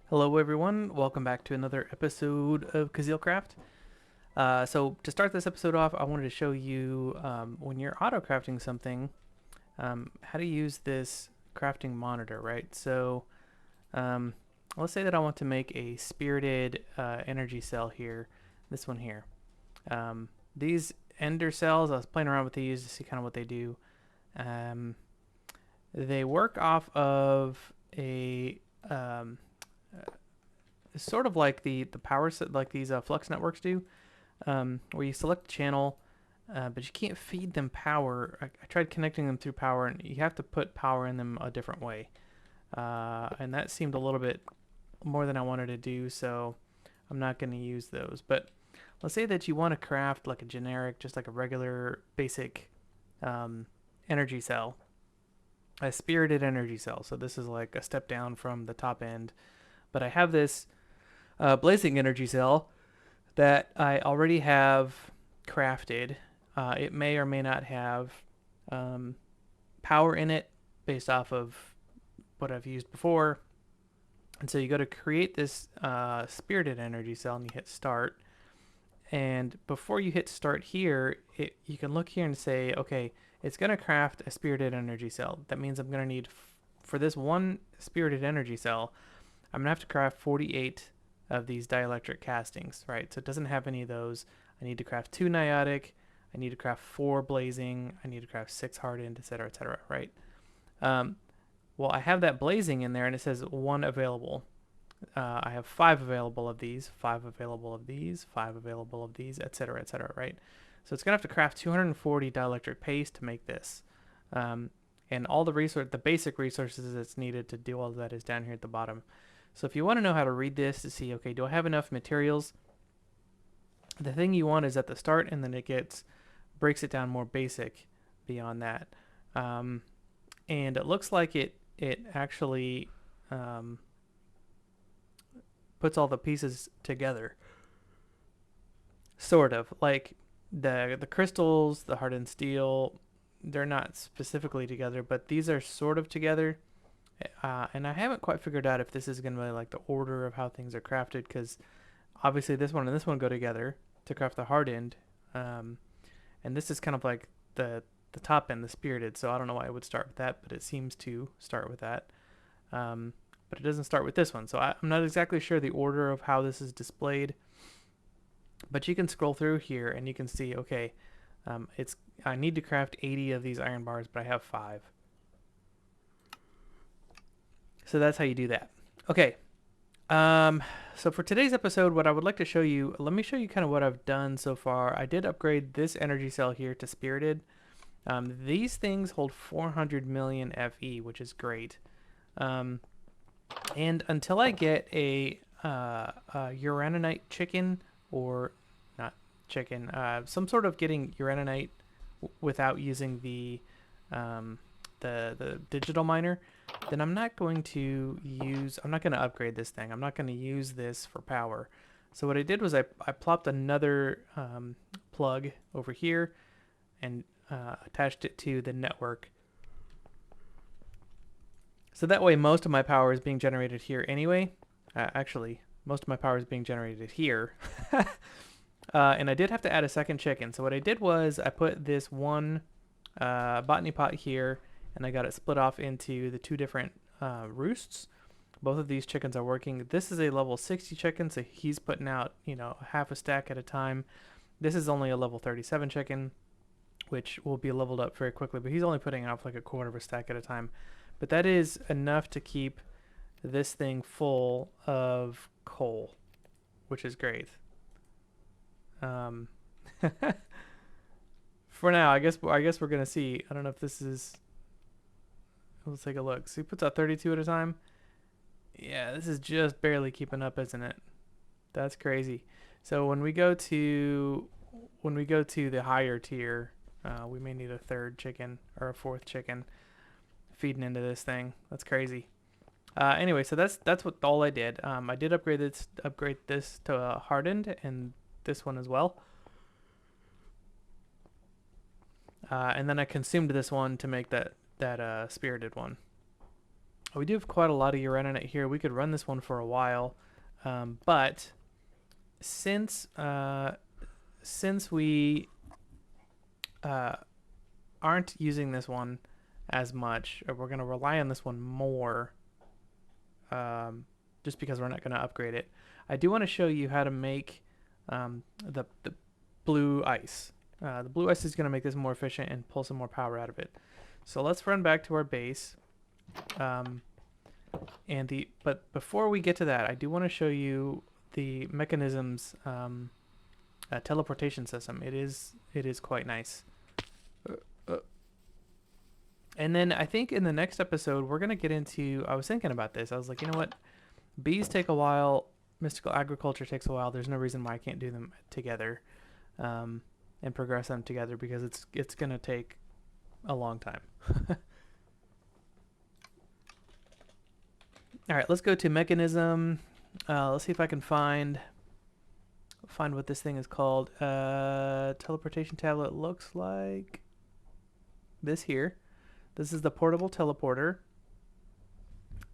Hello, everyone. Welcome back to another episode of KuzilCraft. So, to start this episode off, I wanted to show you when you're auto crafting something, how to use this crafting monitor, right? So, um, let's say that I want to make a spirited energy cell here, this one here. These ender cells, I was playing around with these to see kind of what they do. Um, they work off of a sort of like the power set, like these flux networks do, where you select a channel, but you can't feed them power. I tried connecting them through power, and you have to put power in them a different way, and that seemed a little bit more than I wanted to do, so I'm not going to use those. But let's say that you want to craft like a generic, just like a regular basic um, energy cell, a spirited energy cell. So this is like a step down from the top end, but I have this blazing energy cell that I already have crafted. It may or may not have um, power in it based off of what I've used before. And so you go to create this spirited energy cell and you hit start. And before you hit start here, you can look here and say, okay, it's going to craft a spirited energy cell. That means I'm going to need, for this one spirited energy cell, I'm going to have to craft 48 of these dielectric castings, right? So it doesn't have any of those. I need to craft 2 niotic. I need to craft 4 blazing. I need to craft 6 hardened, etc., right? Um, well, I have that blazing in there, and it says 1 available. I have 5 available of these, 5 available of these, 5 available of these, etc., right? So it's going to have to craft 240 dielectric paste to make this. And all the basic resources that's needed to do all of that is down here at the bottom. So if you want to know how to read this to see, okay, do I have enough materials? The thing you want is at the start, and then it breaks it down more basic beyond that. And it looks like it actually puts all the pieces together, sort of like the crystals, the hardened steel. They're not specifically together, but these are sort of together. And I haven't quite figured out if this is going to be like the order of how things are crafted, because obviously this one and this one go together to craft the hardened, and this is kind of like the top end, the spirited. So I don't know why it would start with that, but it seems to start with that. But it doesn't start with this one, so I'm not exactly sure the order of how this is displayed. But you can scroll through here and you can see, okay, I need to craft 80 of these iron bars, but I have 5. So that's how you do that. Okay. So for today's episode, what I would like to show you, let me show you kind of what I've done so far. I did upgrade this energy cell here to spirited. These things hold 400 million FE, which is great. And until I get a uraninite chicken, or not chicken, some sort of getting uraninite without using the digital miner, then I'm not going to upgrade this thing. I'm not going to use this for power. So what I did was I plopped another plug over here and attached it to the network. So that way most of my power is being generated here anyway. Actually, most of my power is being generated here. And I did have to add a second chicken. So what I did was I put this one botany pot here, and I got it split off into the 2 different roosts. Both of these chickens are working. This is a level 60 chicken, so he's putting out, half a stack at a time. This is only a level 37 chicken, which will be leveled up very quickly, but he's only putting out like a quarter of a stack at a time. But that is enough to keep this thing full of coal, which is great. For now, I guess we're gonna see. I don't know if this is. Let's take a look. So he puts out 32 at a time. Yeah, this is just barely keeping up, isn't it? That's crazy. So when we go to the higher tier, we may need a 3rd chicken or a 4th chicken feeding into this thing. That's crazy. Anyway, so that's what all I did. I did upgrade this to hardened, and this one as well. And then I consumed this one to make that spirited one. We do have quite a lot of uraninite here. We could run this one for a while, but since we aren't using this one as much, or we're going to rely on this one more, just because we're not going to upgrade it. I do want to show you how to make the blue ice. The blue ice is going to make this more efficient and pull some more power out of it. So let's run back to our base. But before we get to that, I do want to show you the Mekanism's teleportation system. It is quite nice. And then I think in the next episode we're gonna get into. I was thinking about this. I was like, you know what? Bees take a while. Mystical agriculture takes a while. There's no reason why I can't do them together, and progress them together, because it's gonna take a long time. All right, let's go to Mekanism. Let's see if I can find what this thing is called. Teleportation tablet looks like this here. This is the portable teleporter.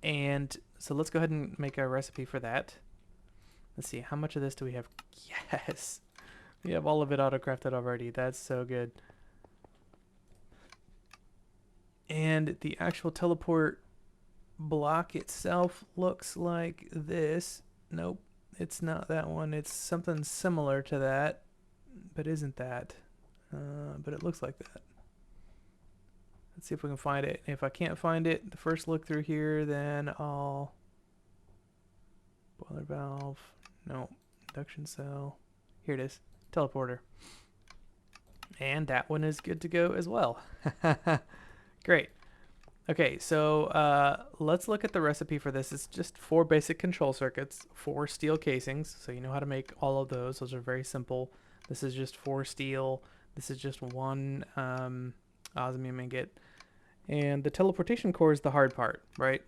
And so let's go ahead and make a recipe for that. Let's see, how much of this do we have? Yes! We have all of it auto-crafted already. That's so good. And the actual teleport block itself looks like this. Nope, it's not that one. It's something similar to that, but isn't that. But it looks like that. Let's see if we can find it. If I can't find it the first look through here, then I'll... Boiler valve. No. Induction cell. Here it is. Teleporter. And that one is good to go as well. Great. Okay, so let's look at the recipe for this. It's just 4 basic control circuits, 4 steel casings, so you know how to make all of those. Those are very simple. This is just 4 steel. This is just 1 osmium ingot. And the teleportation core is the hard part, right?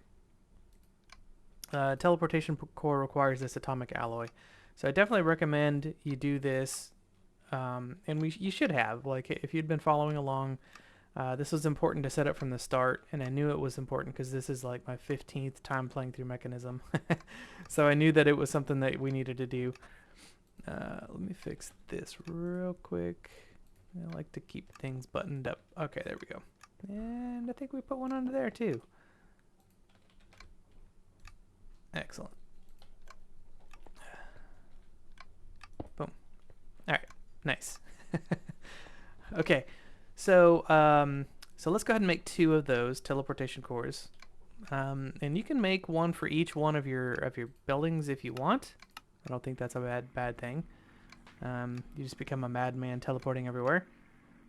Teleportation core requires this atomic alloy. So I definitely recommend you do this, and you should have. Like, if you'd been following along, this was important to set up from the start, and I knew it was important because this is like my 15th time playing through Mekanism. So I knew that it was something that we needed to do. Let me fix this real quick. I like to keep things buttoned up. Okay, there we go. And I think we put one under there too. Excellent. Boom. All right, nice. Okay. So, so let's go ahead and make 2 of those teleportation cores, and you can make one for each one of your buildings if you want. I don't think that's a bad thing. You just become a madman teleporting everywhere.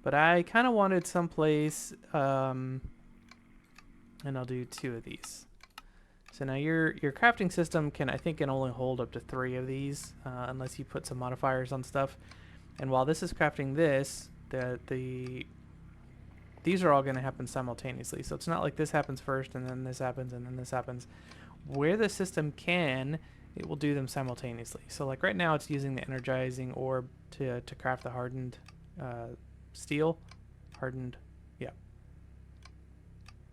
But I kind of wanted someplace, and I'll do 2 of these. So now your crafting system can only hold up to 3 of these, unless you put some modifiers on stuff. And while this is crafting this, these are all going to happen simultaneously. So it's not like this happens first and then this happens and then this happens. Where the system can, it will do them simultaneously. So like right now it's using the energizing orb to craft the hardened steel. Hardened, yeah.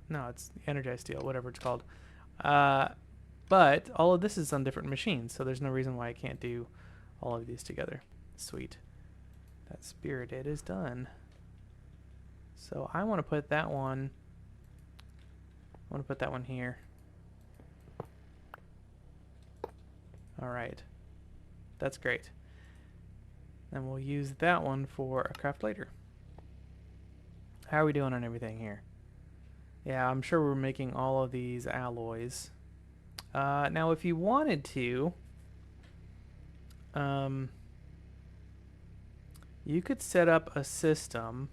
No, it's energized steel, whatever it's called. But all of this is on different machines, so there's no reason why I can't do all of these together. Sweet. That spirited is done. So I want to put that one. I want to put that one here. All right, that's great. And we'll use that one for a craft later. How are we doing on everything here? Yeah, I'm sure we're making all of these alloys. Now, if you wanted to, you could set up a system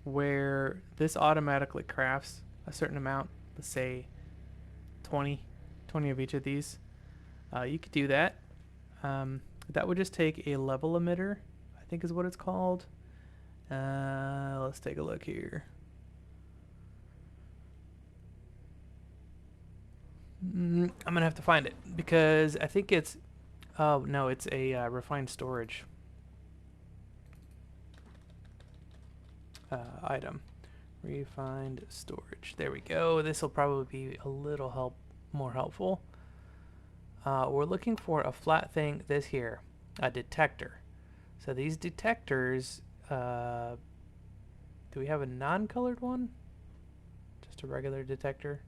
where this automatically crafts a certain amount, let's say 20 of each of these. You could do that. That would just take a level emitter, I think is what it's called. Let's take a look here. I'm gonna have to find it because I think it's, oh no, it's a refined storage item. Refined storage. There we go. This will probably be a little more helpful. We're looking for a flat thing, this here, a detector. So these detectors, do we have a non-colored one? Just a regular detector?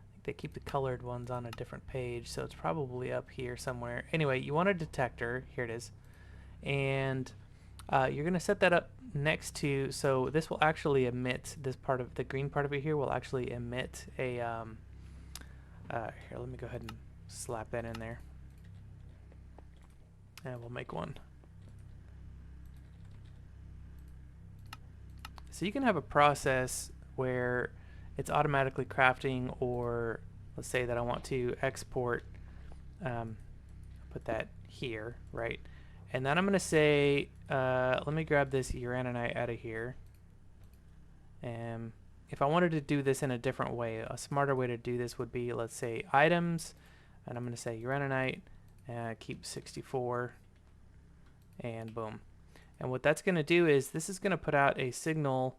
I think they keep the colored ones on a different page, so it's probably up here somewhere. Anyway, you want a detector. Here it is. And you're going to set that up next to, so this will actually emit, this part of the green part of it here will actually emit a, here, let me go ahead and slap that in there. And we'll make one. So you can have a process where it's automatically crafting, or let's say that I want to export, put that here, right? And then I'm going to say, let me grab this uraninite out of here. And if I wanted to do this in a different way, a smarter way to do this would be, let's say, items, and I'm going to say uraninite, keep 64, and boom. And what that's going to do is this is going to put out a signal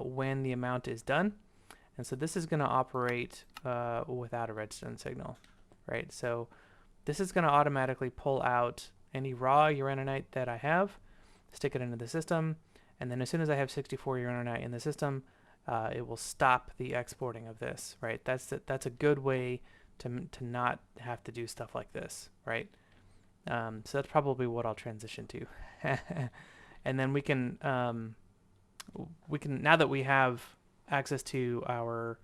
when the amount is done. And so this is going to operate without a redstone signal, right? So this is going to automatically pull out any raw uraninite that I have, stick it into the system, and then as soon as I have 64 uraninite in the system, it will stop the exporting of this, right? That's a good way to not have to do stuff like this, right? So that's probably what I'll transition to. And then we can now that we have access to our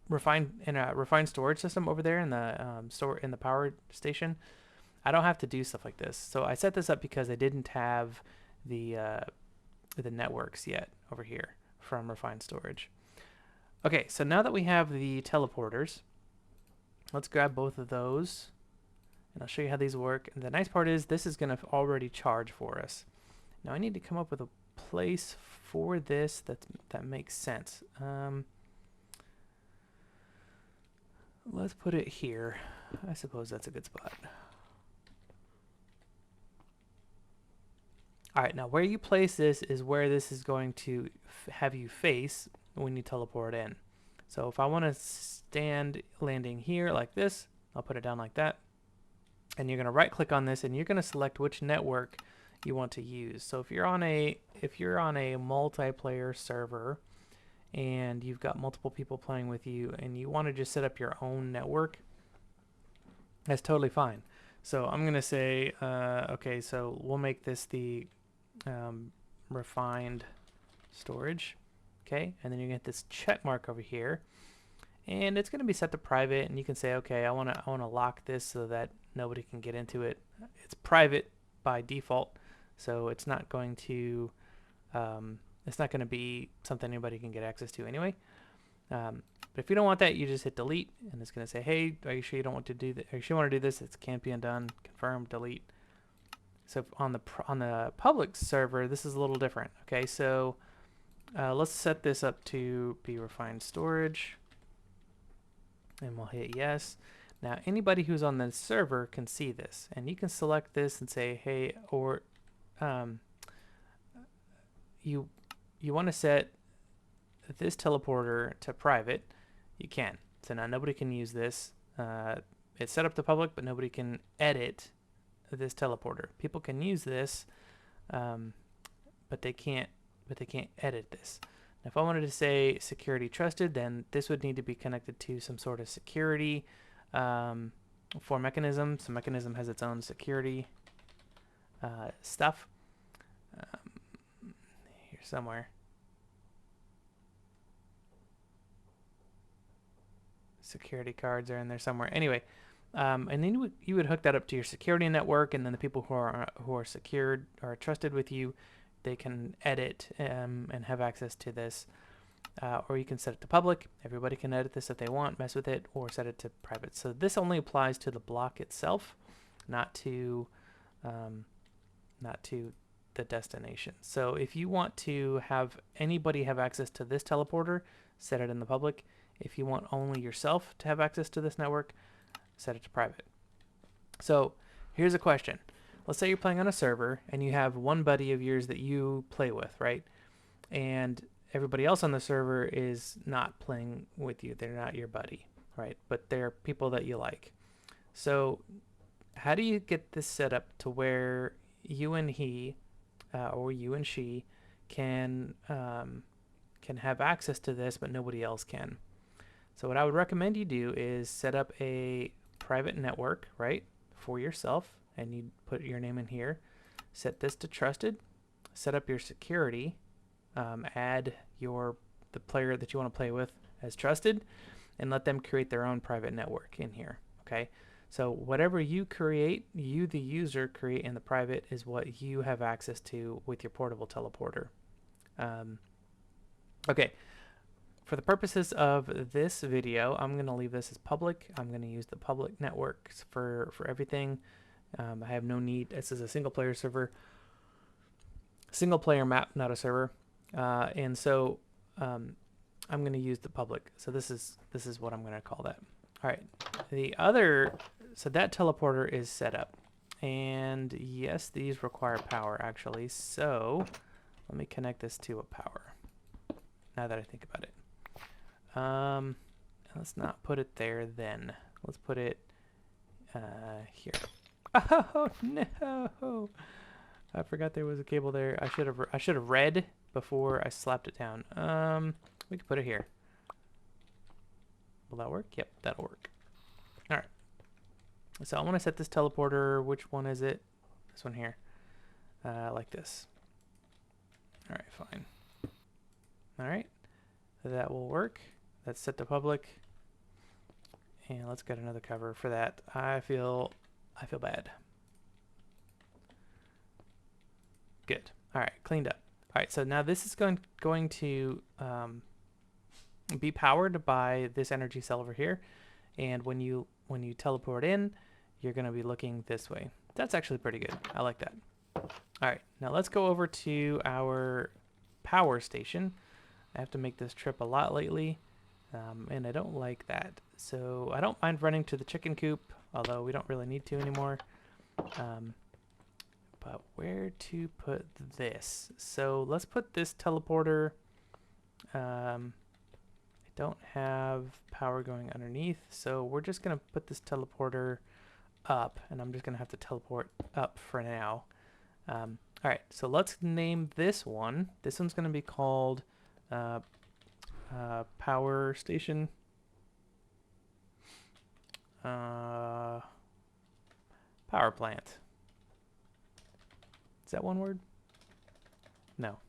refined storage system over there in the power station, I don't have to do stuff like this. So I set this up because I didn't have the networks yet over here from refined storage. Okay, so now that we have the teleporters, let's grab both of those, and I'll show you how these work. And the nice part is this is going to already charge for us. Now I need to come up with a place for this that makes sense. Let's put it here. I suppose that's a good spot. Alright, now where you place this is where this is going to have you face when you teleport in. So if I want to stand landing here like this, I'll put it down like that. And you're going to right click on this and you're going to select which network you want to use. So if you're on a multiplayer server and you've got multiple people playing with you and you want to just set up your own network, that's totally fine. So I'm going to say, okay, so we'll make this the refined storage. Okay, and then you get this check mark over here, and it's going to be set to private, and you can say, okay, I want to lock this so that nobody can get into it. It's private by default, so it's not going to be something anybody can get access to anyway. But if you don't want that, you just hit delete, and it's going to say, hey, are you sure you don't want to do that? Are you sure you want to do this? It can't be undone. Confirm, delete. So on the public server, this is a little different. Okay, so let's set this up to be refined storage, and we'll hit yes. Now anybody who's on the server can see this, and you can select this and say, hey, or you want to set this teleporter to private, you can. So now nobody can use this. It's set up to public, but nobody can edit this teleporter. People can use this, but they can't edit this. Now, if I wanted to say security trusted, then this would need to be connected to some sort of security for Mekanism. So Mekanism has its own security stuff. Here somewhere. Security cards are in there somewhere. Anyway, and then you would hook that up to your security network, and then the people who are secured or trusted with you, they can edit and have access to this. Or you can set it to public. Everybody can edit this if they want, mess with it, or set it to private. So this only applies to the block itself, not to the destination. So if you want to have anybody have access to this teleporter, set it in the public. If you want only yourself to have access to this network, set it to private. So here's a question. let's say you're playing on a server and you have one buddy of yours that you play with, right? And everybody else on the server is not playing with you. They're not your buddy, right? But they're people that you like. So how do you get this set up to where you and he or you and she can have access to this, but nobody else can? So what I would recommend you do is set up a private network, right, for yourself, and you put your name in here. Set this to trusted. Set up your security. Add the player that you want to play with as trusted, and let them create their own private network in here. Okay. So whatever you create, you the user create in the private is what you have access to with your portable teleporter. Okay, for the purposes of this video, I'm going to leave this as public. I'm going to use the public networks for everything. I have no need. This is a single player server, single player map, not a server. And so I'm going to use the public. So this is what I'm going to call that. All right, so that teleporter is set up, and yes, these require power actually. So let me connect this to a power. Now that I think about it, let's not put it there. Then let's put it here. Oh no! I forgot there was a cable there. I should have read before I slapped it down. We could put it here. Will that work? Yep, that'll work. All right. So I want to set this teleporter. Which one is it? This one here. Like this. All right, fine. All right. That will work. That's set to public. And let's get another cover for that. I feel bad. Good. All right, cleaned up. All right, so now this is going to be powered by this energy cell over here, and when you teleport in, you're going to be looking this way. That's actually pretty good. I like that. All right, now let's go over to our power station. I have to make this trip a lot lately, and I don't like that. So I don't mind running to the chicken coop, although we don't really need to anymore. But where to put this? So let's put this teleporter. I don't have power going underneath, so we're just going to put this teleporter up, and I'm just going to have to teleport up for now. All right, so let's name this one. This one's going to be called Power Station. Power Plant. Is that one word? No.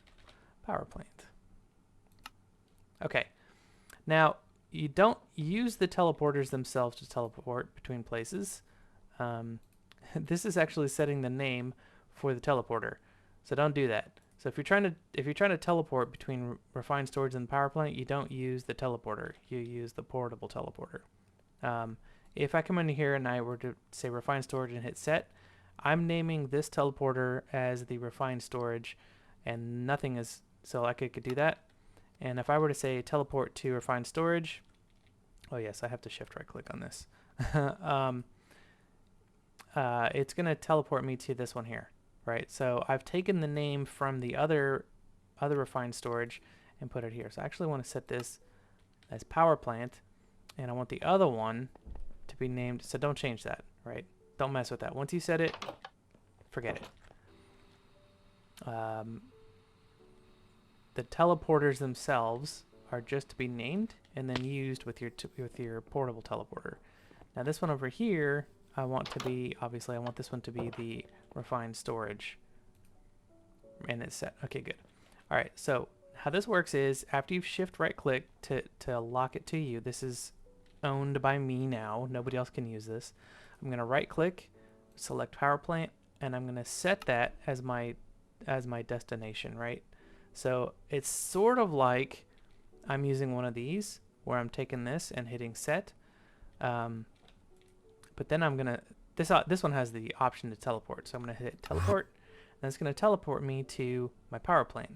Power Plant. Okay. Now, you don't use the teleporters themselves to teleport between places. This is actually setting the name for the teleporter, so don't do that. So if you're trying to teleport between refined storage and the power plant, you don't use the teleporter. You use the portable teleporter. If I come in here and I were to say refined storage and hit set, I'm naming this teleporter as the refined storage, and nothing is. So I could do that. And if I were to say teleport to refined storage, oh yes, I have to shift right click on this. It's going to teleport me to this one here, right? So I've taken the name from the other refined storage and put it here. So I actually want to set this as power plant, and I want the other one to be named. So don't change that, right? Don't mess with that. Once you set it, forget it. The teleporters themselves are just to be named and then used with your portable teleporter. Now this one over here, I want this one to be the refined storage, and it's set. Okay, good. All right, so how this works is after you've shift right click to lock it to you, this is owned by me now. Nobody else can use this. I'm gonna right click, select power plant, and I'm gonna set that as my destination, right? So it's sort of like I'm using one of these where I'm taking this and hitting set, but then I'm gonna this one has the option to teleport, so I'm gonna hit teleport, and it's gonna teleport me to my power plant.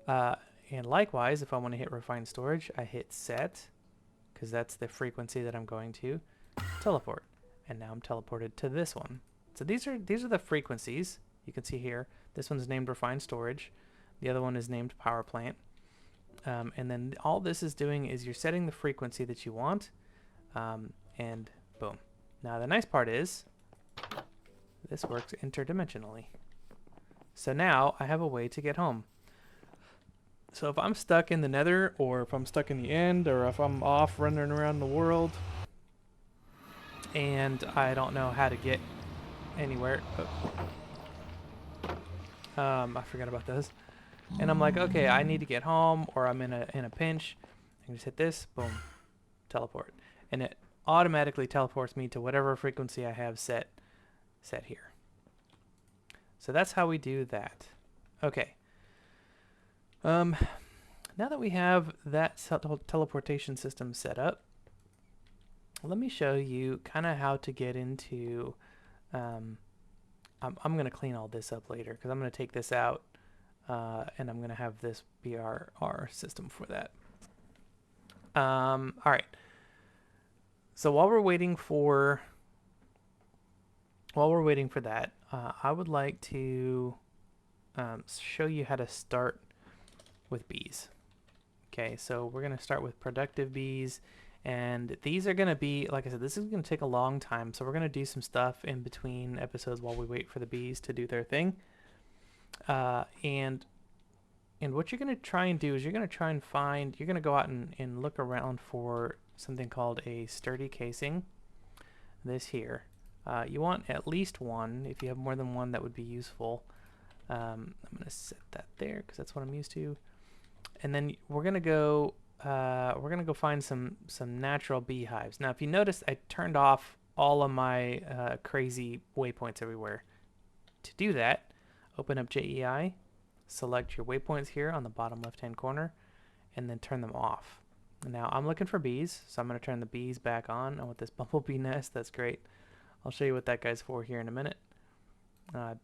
And likewise, if I want to hit refined storage, I hit set, because that's the frequency that I'm going to teleport, and now I'm teleported to this one. So these are the frequencies you can see here. This one's named refined storage. The other one is named power plant. And then all this is doing is you're setting the frequency that you want, and boom. Now the nice part is this works interdimensionally. So now I have a way to get home. So if I'm stuck in the nether, or if I'm stuck in the end, or if I'm off running around the world and I don't know how to get anywhere. I forgot about those. And I'm like, okay, I need to get home, or I'm in a pinch. I can just hit this, boom, teleport. And it automatically teleports me to whatever frequency I have set here. So that's how we do that. Okay. Now that we have that teleportation system set up, let me show you kind of how to get into, I'm going to clean all this up later, because I'm going to take this out, and I'm going to have this be our system for that. All right. So while we're waiting for that, I would like to show you how to start with bees. Okay, so we're going to start with productive bees, and these are going to be, like I said, this is going to take a long time, so we're going to do some stuff in between episodes while we wait for the bees to do their thing. And what you're going to try and do is you're going to go out and look around for something called a sturdy casing. This here. You want at least one. If you have more than one, that would be useful. I'm going to set that there because that's what I'm used to. And then we're going to go find some natural beehives. Now, if you notice, I turned off all of my crazy waypoints everywhere. To do that, open up JEI, select your waypoints here on the bottom left-hand corner, and then turn them off. Now, I'm looking for bees, so I'm going to turn the bees back on. And with this bumblebee nest, that's great. I'll show you what that guy's for here in a minute.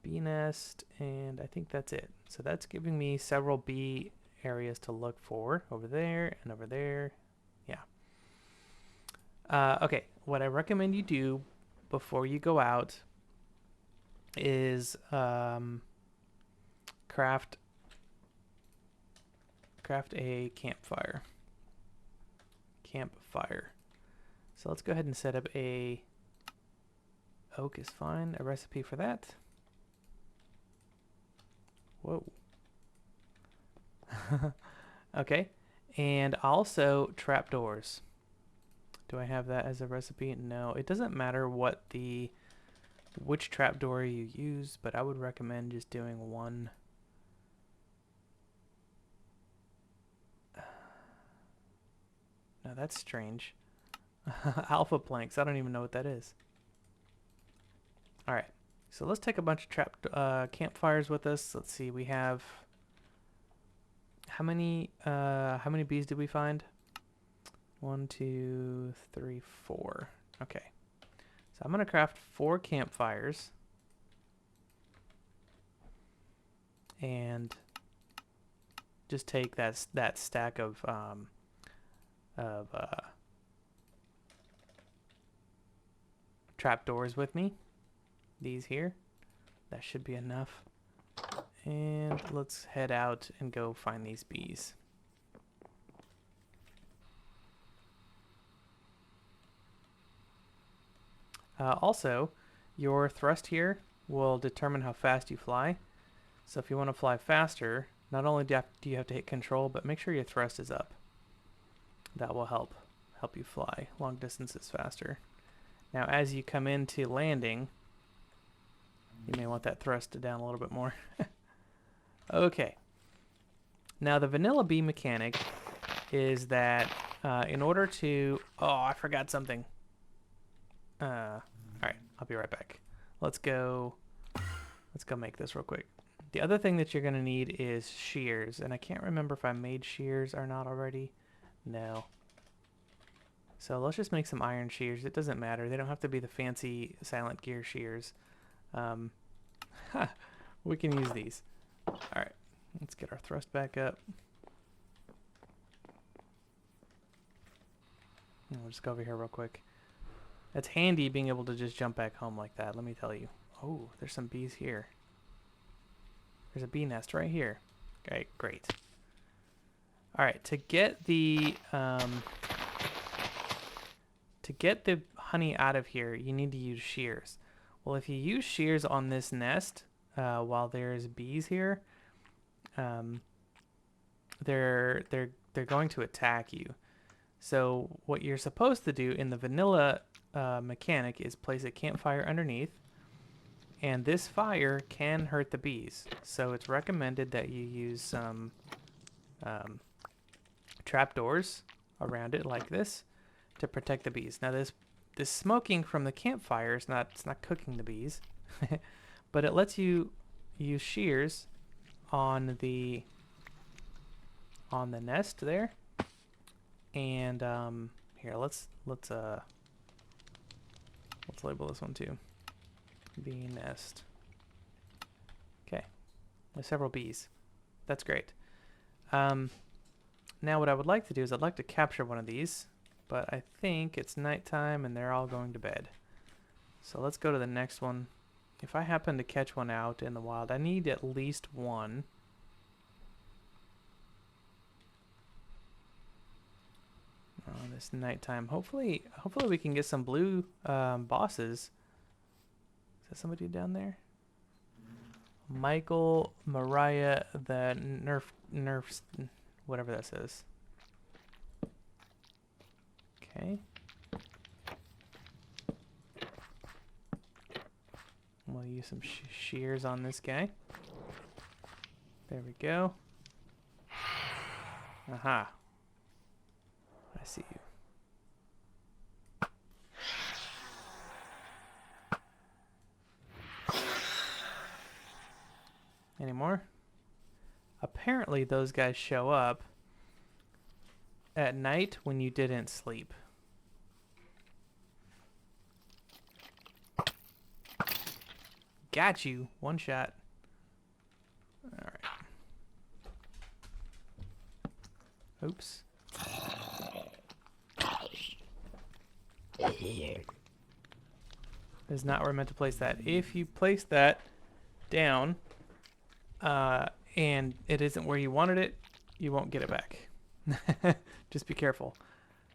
Bee nest, and I think that's it. So that's giving me several bee areas to look for over there and over there. Yeah. Okay, what I recommend you do before you go out is craft a campfire. So let's go ahead and set up a oak is fine, a recipe for that. Whoa. Okay, and also trapdoors. Do I have that as a recipe? No, it doesn't matter which trapdoor you use, but I would recommend just doing one. No, that's strange. Alpha planks, I don't even know what that is. All right, so let's take a bunch of campfires with us. Let's see, we have how many bees did we find? 1, 2, 3, 4. Okay, so I'm gonna craft 4 campfires and just take that stack of trapdoors with me. These here, that should be enough. And let's head out and go find these bees. Also, your thrust here will determine how fast you fly. So if you want to fly faster, not only do you have to hit control, but make sure your thrust is up. That will help you fly long distances faster. Now, as you come into landing, you may want that thrust down a little bit more. Okay. Now, the vanilla bee mechanic is that in order to... Oh, I forgot something. All right, I'll be right back. Let's go make this real quick. The other thing that you're going to need is shears, and I can't remember if I made shears or not already. No. So let's just make some iron shears. It doesn't matter. They don't have to be the fancy Silent Gear shears. We can use these. All right, let's get our thrust back up. And we'll just go over here real quick. It's handy being able to just jump back home like that, let me tell you. Oh, there's some bees here. There's a bee nest right here. Okay, great. All right, to get the honey out of here, you need to use shears. Well, if you use shears on this nest while there's bees here, they're going to attack you. So what you're supposed to do in the vanilla mechanic is place a campfire underneath, and this fire can hurt the bees. So it's recommended that you use some trapdoors around it like this to protect the bees. Now this smoking from the campfire is it's not cooking the bees, but it lets you use shears on the nest there. And here, let's label this one too. Bee nest. Okay, there's several bees. That's great. Now what I would like to do is I'd like to capture one of these, but I think it's nighttime and they're all going to bed. So let's go to the next one. If I happen to catch one out in the wild, I need at least one. Oh, this nighttime. Hopefully we can get some blue bosses. Is that somebody down there? Michael, Mariah, the nerfs, whatever that says. Okay. We'll use some shears on this guy. There we go. Aha. I see you. Any more? Apparently those guys show up at night when you didn't sleep. Got you. One shot. Alright. Oops. Is not where I meant to place that. If you place that down and it isn't where you wanted it, you won't get it back. Just be careful.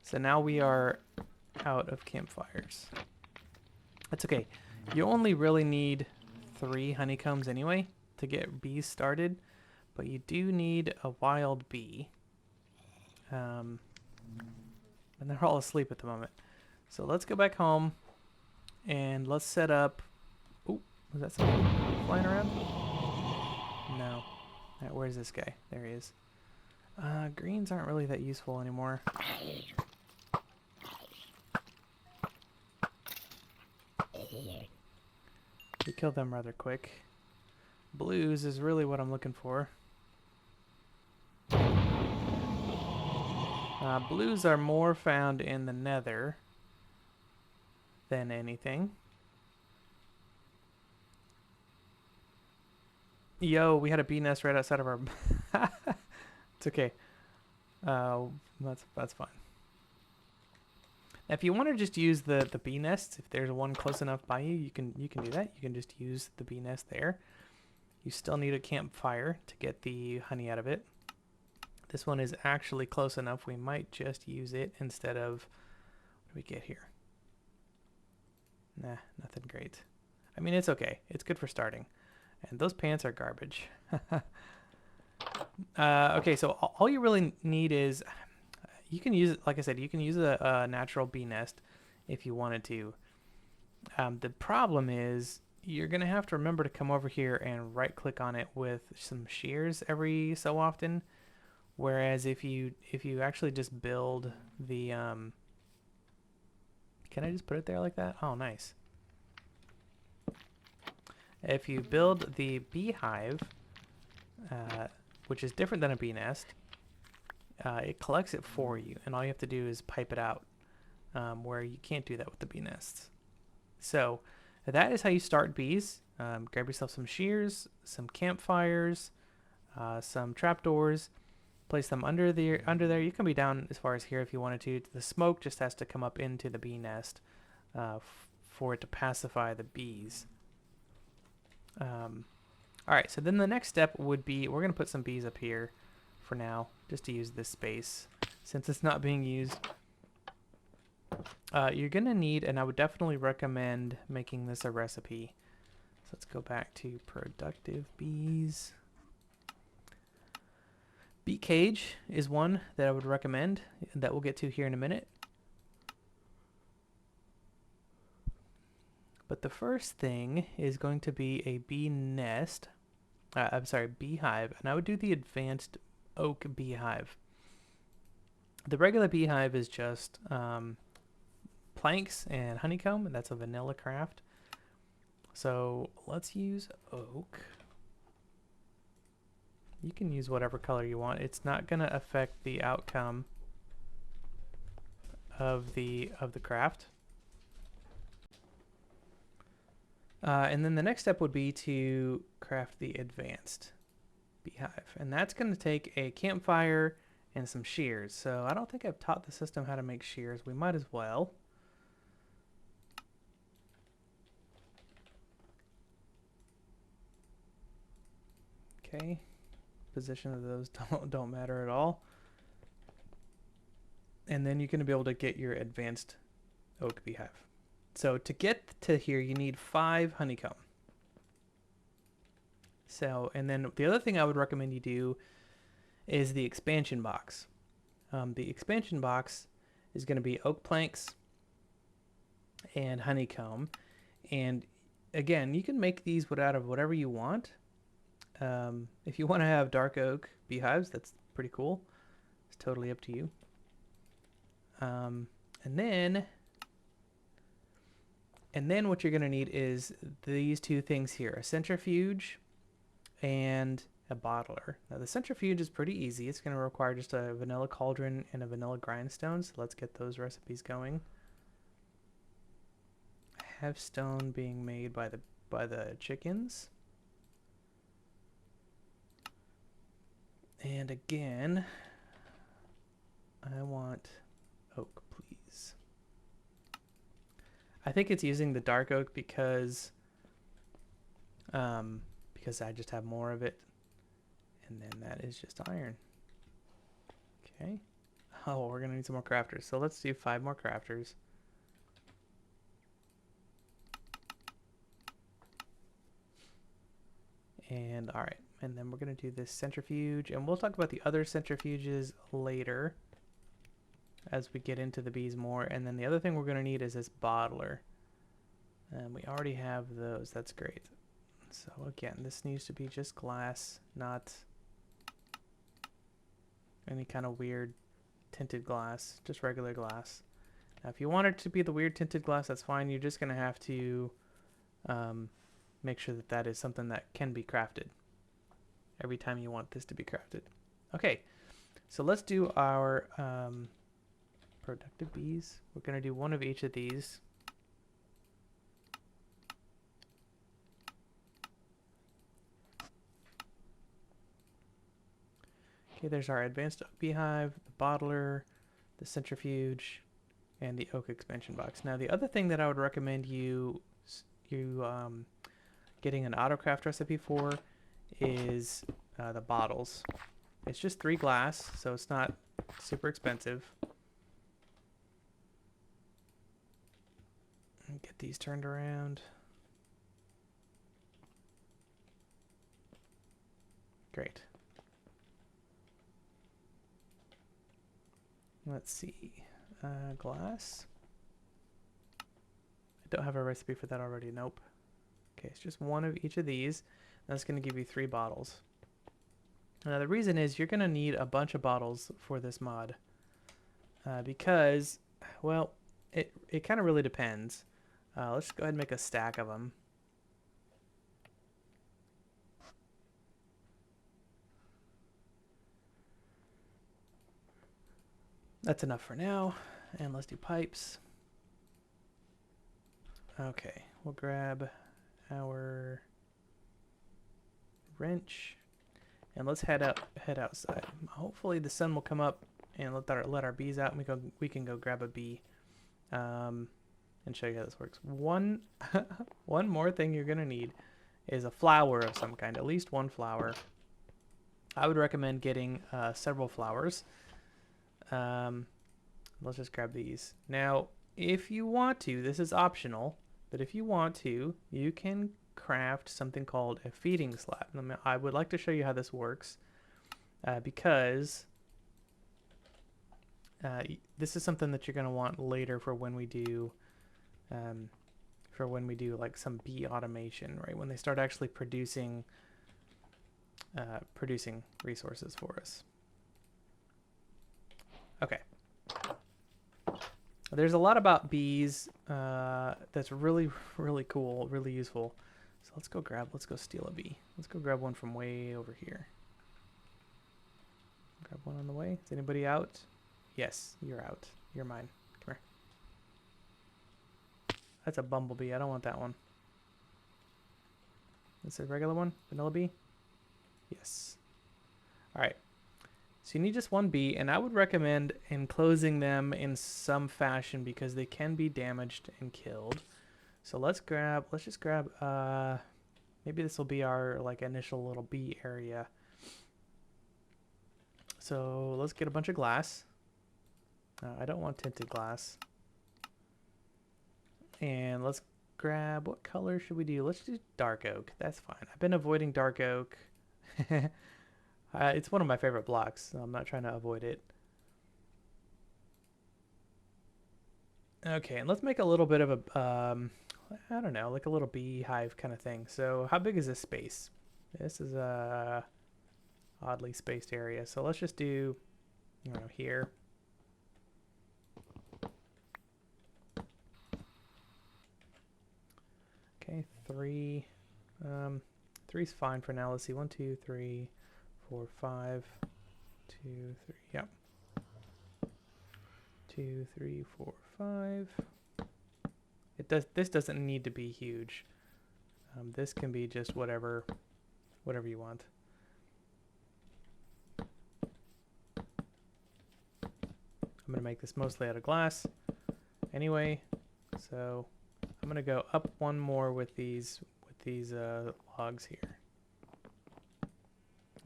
So now we are out of campfires. That's okay. You only really need 3 honeycombs anyway to get bees started, but you do need a wild bee. And they're all asleep at the moment. So let's go back home and let's set up. Oh, was that something flying around? No. Right, where's this guy? There he is. Greens aren't really that useful anymore. We killed them rather quick. Blues is really what I'm looking for. Blues are more found in the nether than anything. Yo, we had a bee nest right outside of our... It's okay. That's fine. If you want to just use the bee nest, if there's one close enough by you, you can do that. You can just use the bee nest there. You still need a campfire to get the honey out of it. This one is actually close enough. We might just use it instead of... What do we get here? Nah, nothing great. I mean, it's okay. It's good for starting. And those pants are garbage. Okay, so all you really need is... You can use it, like I said, you can use a natural bee nest if you wanted to. The problem is you're going to have to remember to come over here and right-click on it with some shears every so often. Whereas if you actually just build the... Can I just put it there like that? Oh, nice. If you build the beehive, which is different than a bee nest, it collects it for you, and all you have to do is pipe it out, where you can't do that with the bee nests. So that is how you start bees. Grab yourself some shears, some campfires, some trapdoors, place them under there. You can be down as far as here if you wanted to. The smoke just has to come up into the bee nest for it to pacify the bees. All right, so then the next step would be we're going to put some bees up here for now, just to use this space since it's not being used. You're going to need, and I would definitely recommend making this a recipe. So let's go back to productive bees. Bee cage is one that I would recommend that we'll get to here in a minute. But the first thing is going to be a bee nest. I'm sorry, beehive. And I would do the advanced oak beehive. The regular beehive is just planks and honeycomb, and that's a vanilla craft. So let's use oak. You can use whatever color you want. It's not going to affect the outcome of the craft. And then the next step would be to craft the advanced beehive. And that's going to take a campfire and some shears. So I don't think I've taught the system how to make shears. We might as well. Okay. Position of those don't matter at all. And then you're going to be able to get your advanced oak beehive. So to get to here, you need 5 honeycomb. So, and then the other thing I would recommend you do is the expansion box. The expansion box is going to be oak planks and honeycomb. And again, you can make these out of whatever you want. If you want to have dark oak beehives, that's pretty cool. It's totally up to you. And then what you're going to need is these two things here, a centrifuge and a bottler. Now the centrifuge is pretty easy. It's going to require just a vanilla cauldron and a vanilla grindstone. So let's get those recipes going. I have stone being made by the chickens. And again, I want oak, please. I think it's using the dark oak because I just have more of it. And then that is just iron. Okay. Oh, we're going to need some more crafters. So let's do 5 more crafters. And all right. And then we're going to do this centrifuge. And we'll talk about the other centrifuges later as we get into the bees more. And then the other thing we're going to need is this bottler. And we already have those. That's great. So again, this needs to be just glass, not any kind of weird tinted glass, just regular glass. Now, if you want it to be the weird tinted glass, that's fine. You're just going to have to make sure that that is something that can be crafted every time you want this to be crafted. Okay, so let's do our productive bees. We're going to do one of each of these. Okay, there's our advanced oak beehive, the bottler, the centrifuge, and the oak expansion box. Now, the other thing that I would recommend you getting an autocraft recipe for is the bottles. It's just 3 glass, so it's not super expensive. Get these turned around. Great. Let's see. Glass. I don't have a recipe for that already. Nope. Okay, it's just one of each of these. That's going to give you 3 bottles. Now the reason is you're going to need a bunch of bottles for this mod. Because, well, it kind of really depends. Let's go ahead and make a stack of them. That's enough for now. And let's do pipes. Okay, we'll grab our wrench and let's head outside. Hopefully the sun will come up and let our bees out, and we can go grab a bee and show you how this works. One more thing you're gonna need is a flower of some kind, at least one flower. I would recommend getting several flowers. Let's just grab these. Now, if you want to, this is optional, but if you want to, you can craft something called a feeding slab. I would like to show you how this works because this is something that you're going to want later for when we do like some bee automation, right? When they start actually producing resources for us. Okay. There's a lot about bees that's really, really cool, really useful. So let's go steal a bee. Let's go grab one from way over here. Grab one on the way. Is anybody out? Yes, you're out. You're mine. Come here. That's a bumblebee. I don't want that one. Is it a regular one? Vanilla bee? Yes. All right. So you need just one bee, and I would recommend enclosing them in some fashion because they can be damaged and killed. So let's just grab, maybe this will be our like initial little bee area. So let's get a bunch of glass. I don't want tinted glass. And let's grab, what color should we do? Let's do dark oak. That's fine. I've been avoiding dark oak. It's one of my favorite blocks, so I'm not trying to avoid it. Okay, and let's make a little bit of a, I don't know, like a little beehive kind of thing. So how big is this space? This is a oddly spaced area. So let's just do, you know, here. Okay, 3. 3's fine for now. Let's see, 1, 2, 3, 4, 5, 2, 3. Yep. 2, 3, 4, 5. This doesn't need to be huge. This can be just whatever you want. I'm gonna make this mostly out of glass anyway, so I'm gonna go up one more with these logs here,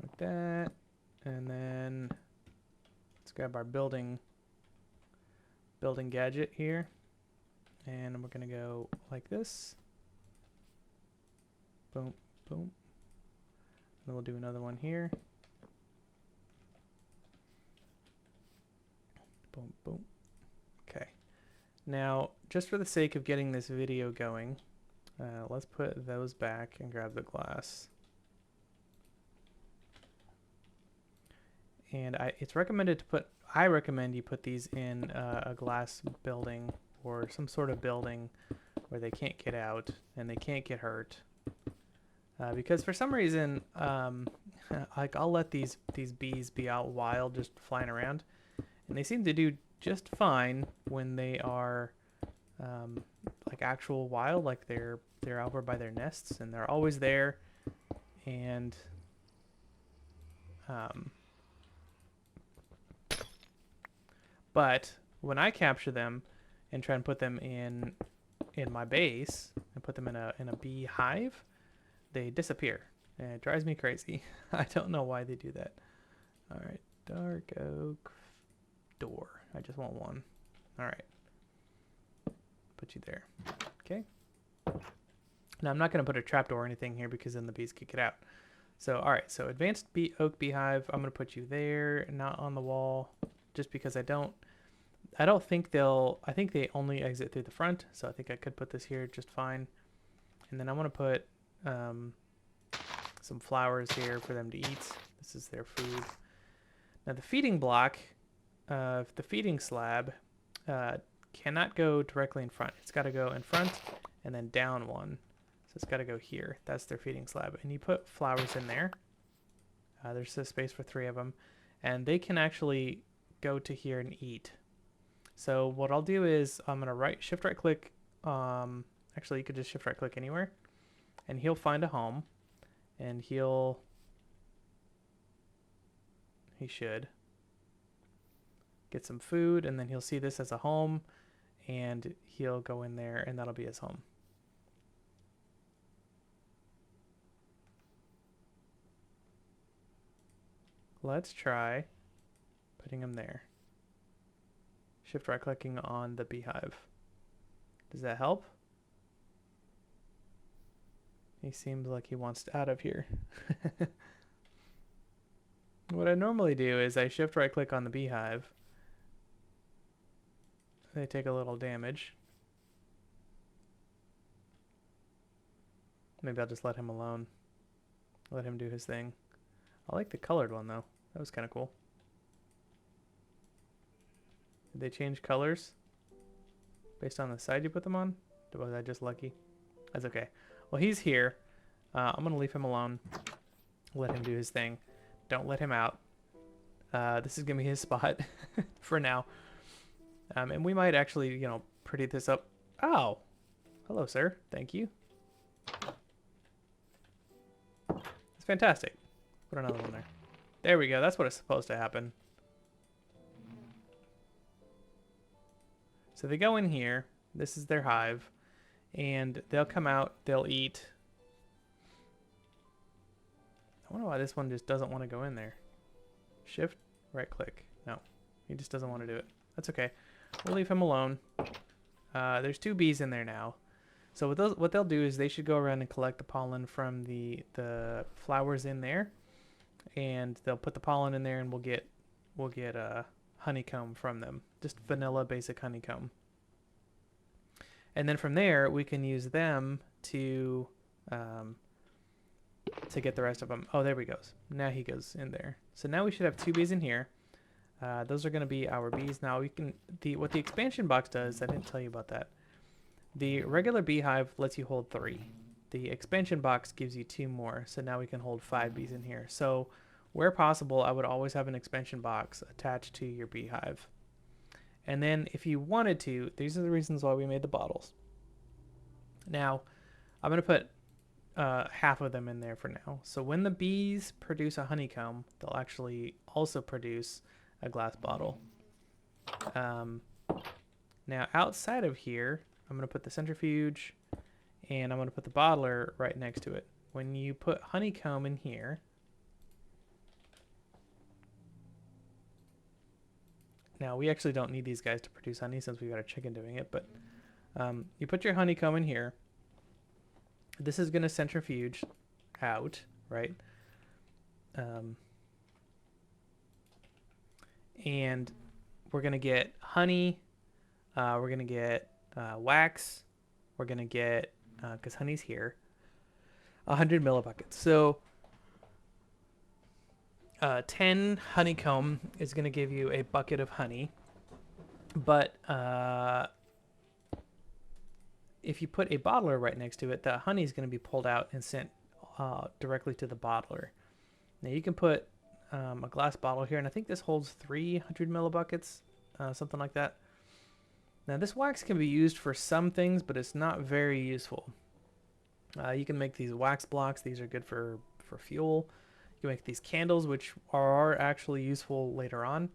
like that, and then let's grab our building gadget here, and we're gonna go like this. Boom, boom. And we'll do another one here. Boom, boom. Okay. Now, just for the sake of getting this video going, let's put those back and grab the glass. And it's recommended to put, I recommend you put these in a glass building or some sort of building where they can't get out and they can't get hurt. Because for some reason, like I'll let these bees be out wild, just flying around, and they seem to do just fine when they are like actual wild, like they're over by their nests and they're always there, and but when I capture them and try and put them in my base and put them in a bee hive, they disappear, and it drives me crazy. I don't know why they do that. All right, dark oak door. I just want one. All right, put you there. Okay. Now I'm not going to put a trapdoor or anything here because then the bees kick it out. So all right, so advanced oak beehive. I'm going to put you there, not on the wall, just because I don't think they'll. I think they only exit through the front, so I think I could put this here just fine. And then I want to put some flowers here for them to eat. This is their food. Now the feeding block, the feeding slab, cannot go directly in front. It's got to go in front and then down one. So it's got to go here. That's their feeding slab. And you put flowers in there. There's a space for 3 of them. And they can actually go to here and eat. So what I'll do is I'm going to shift right click. Actually, you could just shift right click anywhere. And he'll find a home. And he should get some food, and then he'll see this as a home, and he'll go in there, and that'll be his home. let's try putting him there. Shift right clicking on the beehive. Does that help? He seems like he wants out of here. What I normally do is I shift right click on the beehive. They take a little damage. Maybe I'll just let him alone. Let him do his thing. I like the colored one though. That was kind of cool. Did they change colors based on the side you put them on? Or was I just lucky? That's okay. Well, he's here. I'm going to leave him alone. Let him do his thing. Don't let him out. This is going to be his spot for now. And we might actually, you know, pretty this up. Oh! Hello, sir. Thank you. It's fantastic. Put another one there. There we go. That's what it's supposed to happen. So they go in here. This is their hive. And they'll come out. They'll eat. I wonder why this one just doesn't want to go in there. Shift, right click. No, he just doesn't want to do it. That's okay. We'll leave him alone. There's 2 bees in there now. So what they'll do is they should go around and collect the pollen from the flowers in there, and they'll put the pollen in there, and we'll get honeycomb from them. Just vanilla basic honeycomb. And then from there we can use them to get the rest of them. Oh, there he goes. Now he goes in there. So now we should have 2 bees in here. Those are going to be our bees. Now we can what the expansion box does. I didn't tell you about that. The regular beehive lets you hold 3. The expansion box gives you 2 more. So now we can hold 5 bees in here. So where possible, I would always have an expansion box attached to your beehive. And then if you wanted to, these are the reasons why we made the bottles. Now I'm going to put half of them in there for now. So when the bees produce a honeycomb, they'll actually also produce a glass bottle. Now outside of here, I'm going to put the centrifuge and I'm going to put the bottler right next to it. When you put honeycomb in here, now we actually don't need these guys to produce honey since we've got a chicken doing it, but you put your honeycomb in here. This is going to centrifuge out, right? And we're going to get honey. We're going to get wax. We're going to get, because honey's here, 100 millibuckets. So 10 honeycomb is going to give you a bucket of honey. But if you put a bottler right next to it, the honey is going to be pulled out and sent directly to the bottler. Now you can put a glass bottle here, and I think this holds 300 millibuckets, something like that. Now this wax can be used for some things, but it's not very useful. You can make these wax blocks. These are good for fuel. You can make these candles, which are actually useful later on.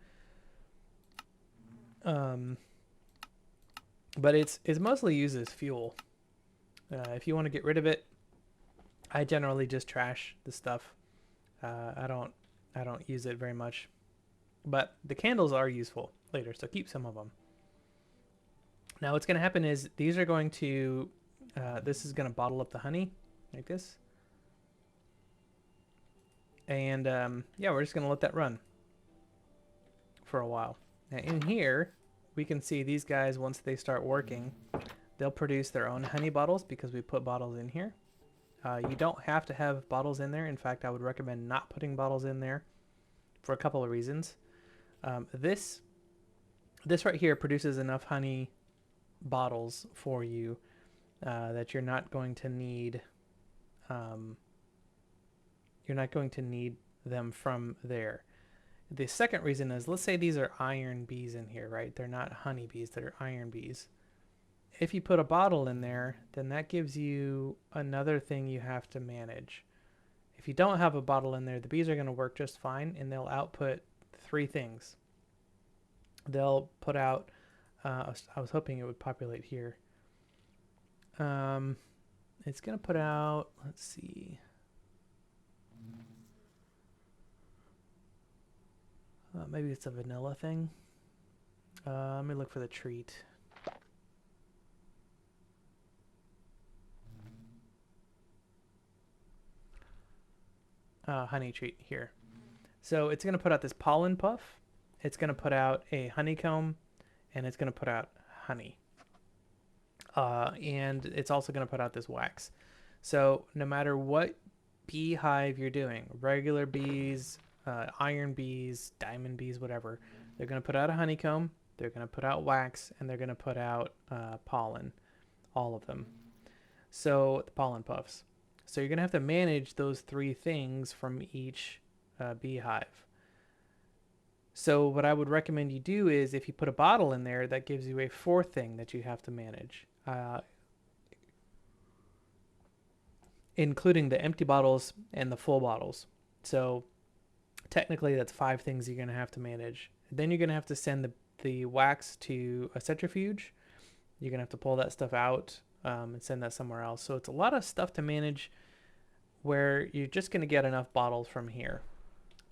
But it's mostly used as fuel. If you want to get rid of it, I generally just trash the stuff. I don't use it very much, but the candles are useful later, so keep some of them. Now what's going to happen is these are going to, this is going to bottle up the honey like this. And yeah, we're just going to let that run for a while. Now in here, we can see these guys, once they start working, they'll produce their own honey bottles because we put bottles in here. You don't have to have bottles in there. In fact, I would recommend not putting bottles in there for a couple of reasons. This right here produces enough honey bottles for you that you're not going to need them from there. The second reason is, let's say these are iron bees in here, right? They're not honey bees, they're iron bees. If you put a bottle in there, then that gives you another thing you have to manage. If you don't have a bottle in there, the bees are going to work just fine, and they'll output 3 things. They'll put out, I was hoping it would populate here. It's going to put out, let's see. Maybe it's a vanilla thing. Let me look for the treat. Honey treat here. So it's going to put out this pollen puff. It's going to put out a honeycomb, and it's going to put out honey. And it's also going to put out this wax. So no matter what beehive you're doing, regular bees, iron bees, diamond bees, whatever, they're going to put out a honeycomb, they're going to put out wax, and they're going to put out pollen, all of them. So the pollen puffs. So you're going to have to manage those three things from each beehive. So what I would recommend you do is if you put a bottle in there, that gives you a fourth thing that you have to manage, including the empty bottles and the full bottles. So technically that's five things you're going to have to manage. Then you're going to have to send the wax to a centrifuge. You're going to have to pull that stuff out and send that somewhere else. So it's a lot of stuff to manage where you're just going to get enough bottles from here.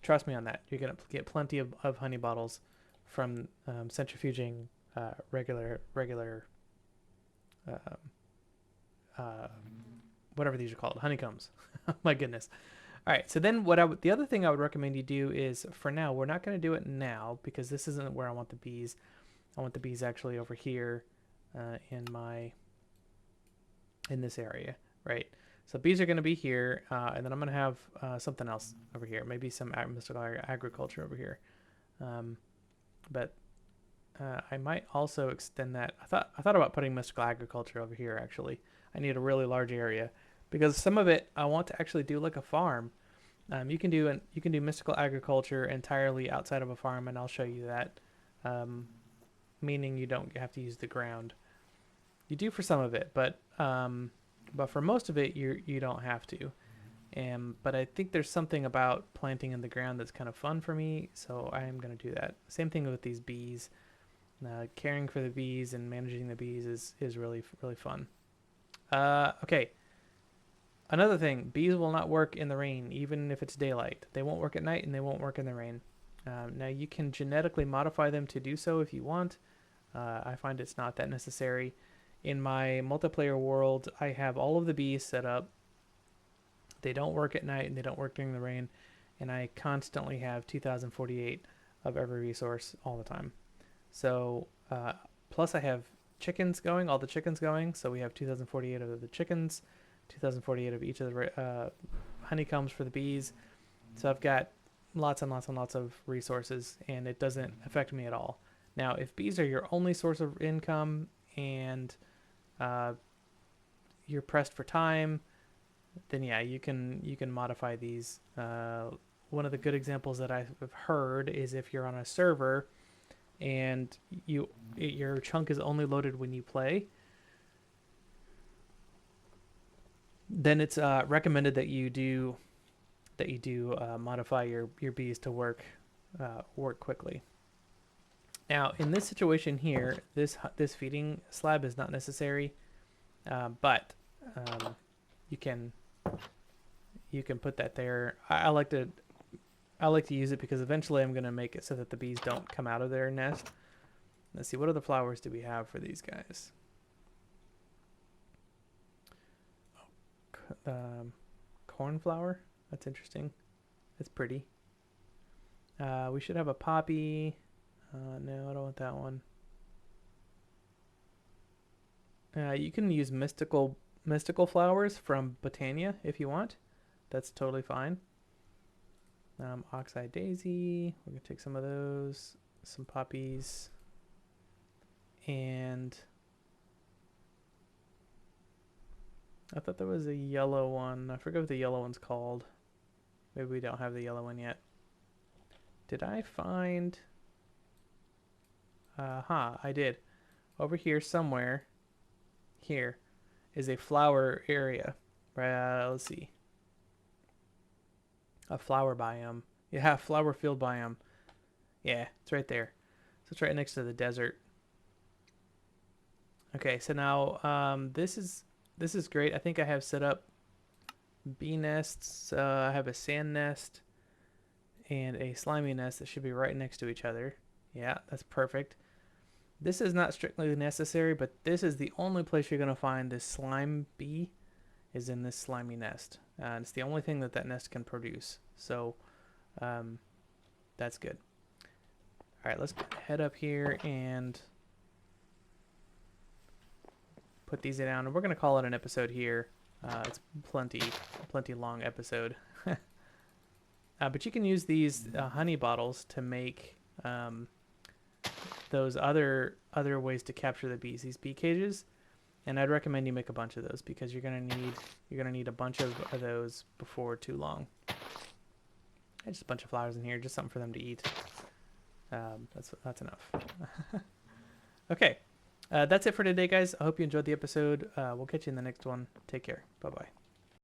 Trust me on that. You're going to get plenty of honey bottles from centrifuging regular whatever these are called, honeycombs. My goodness. All right, so then the other thing I would recommend you do is, for now, we're not going to do it now because this isn't where I want the bees. I want the bees actually over here in this area, right? So bees are going to be here, and then I'm going to have something else over here, maybe some mystical agriculture over here. But I might also extend that. I thought about putting mystical agriculture over here. Actually, I need a really large area because some of it I want to actually do like a farm. You can do mystical agriculture entirely outside of a farm, and I'll show you that. Meaning you don't have to use the ground. You do for some of it, but for most of it, you don't have to. But I think there's something about planting in the ground that's kind of fun for me, so I am going to do that. Same thing with these bees. Caring for the bees and managing the bees is really, really fun. Okay. Another thing, bees will not work in the rain, even if it's daylight. They won't work at night, and they won't work in the rain. Now, you can genetically modify them to do so if you want. I find it's not that necessary. In my multiplayer world, I have all of the bees set up. They don't work at night, and they don't work during the rain. And I constantly have 2048 of every resource all the time. So, plus I have chickens going, all the chickens going. So we have 2048 of the chickens, 2048 of each of the honeycombs for the bees. So I've got lots and lots and lots of resources, and it doesn't affect me at all. Now, if bees are your only source of income and you're pressed for time, then yeah, you can modify these. One of the good examples that I've heard is if you're on a server and your chunk is only loaded when you play, then it's recommended that you do modify your bees to work quickly. Now, in this situation here, this feeding slab is not necessary, but you can put that there. I like to use it because eventually I'm going to make it so that the bees don't come out of their nest. Let's see, what other flowers do we have for these guys? Cornflower. That's interesting. That's pretty. We should have a poppy. No, I don't want that one. You can use mystical flowers from Botania if you want. That's totally fine. Oxeye daisy. We're gonna take some of those. Some poppies. And I thought there was a yellow one. I forget what the yellow one's called. Maybe we don't have the yellow one yet. Did I find... I did. Over here somewhere, here, is a flower area. Let's see. A flower biome. Yeah, flower field biome. Yeah, it's right there. So it's right next to the desert. Okay, so now this is great. I think I have set up bee nests. I have a sand nest, and a slimy nest that should be right next to each other. Yeah, that's perfect. This is not strictly necessary, but this is the only place you're going to find this slime bee is in this slimy nest. It's the only thing that nest can produce. So that's good. All right, let's head up here and put these down. And we're going to call it an episode here. It's plenty long episode. But you can use these honey bottles to make those other ways to capture the bees, these bee cages. And I'd recommend you make a bunch of those because you're gonna need a bunch of those before too long. And just a bunch of flowers in here, just something for them to eat. That's enough. Okay, that's it for today, guys. I hope you enjoyed the episode. We'll catch you in the next one. Take care. Bye bye.